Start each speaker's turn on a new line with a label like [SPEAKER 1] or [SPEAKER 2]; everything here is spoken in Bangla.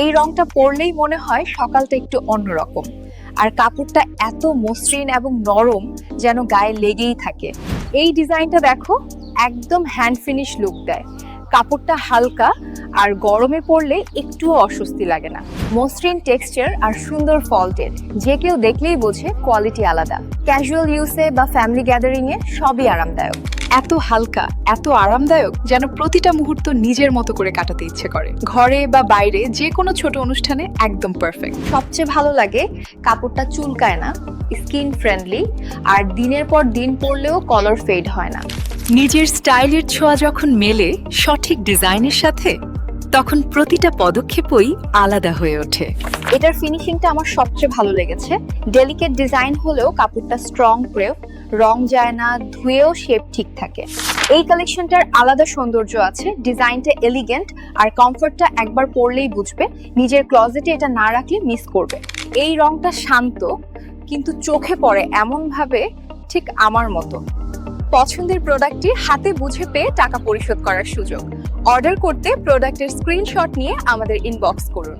[SPEAKER 1] এই রংটা পরলেই মনে হয় সকালটা একটু অন্যরকম। আর কাপড়টা এত মসৃণ এবং নরম, যেন গায়ে লেগেই থাকে। এই ডিজাইনটা দেখো, একদম হ্যান্ড ফিনিশ লুক দেয়। কাপড়টা হালকা আর গরমে পরলে একটুও অস্বস্তি লাগে না। মসৃণ টেক্সচার আর সুন্দর ফল্টেড, যে কেউ দেখলেই বোঝে কোয়ালিটি আলাদা। ক্যাজুয়াল ইউজে বা ফ্যামিলি গ্যাদারিং এ সবই আরামদায়ক।
[SPEAKER 2] এত হালকা, এত আরামদায়ক, যেন প্রতিটা মুহূর্ত নিজের মতো করে কাটাতে ইচ্ছে করে। ঘরে বা বাইরে যে কোনো ছোট অনুষ্ঠানে একদম পারফেক্ট।
[SPEAKER 1] সবচেয়ে ভালো লাগে কাপড়টা চুলকায় না, স্কিন ফ্রেন্ডলি, আর দিনের পর দিন পরলেও কালার ফেড হয় না।
[SPEAKER 2] নিজের স্টাইলের ছোঁয়া যখন মেলে সঠিক ডিজাইনের সাথে, তখন প্রতিটা পদক্ষেপই আলাদা হয়ে ওঠে।
[SPEAKER 1] এটার ফিনিশিংটা আমার সবচেয়ে ভালো লেগেছে। ডেলিকেট ডিজাইন হলেও কাপড়টা স্ট্রং ক্রেভ, রং যায় না, ধুয়েও শেপ ঠিক থাকে। এই কালেকশনটার আলাদা সৌন্দর্য আছে। ডিজাইনটা এলিগেন্ট আর কমফর্টটা একবার পরলেই বুঝবে। নিজের ক্লজেটে এটা না রাখলে মিস করবে। এই রংটা শান্ত, কিন্তু চোখে পড়ে এমন ভাবে, ঠিক আমার মতো। পছন্দের প্রোডাক্টটি হাতে বুঝে পেয়ে টাকা পরিশোধ করার সুযোগ। অর্ডার করতে প্রোডাক্টের স্ক্রিনশট নিয়ে আমাদের ইনবক্স করুন।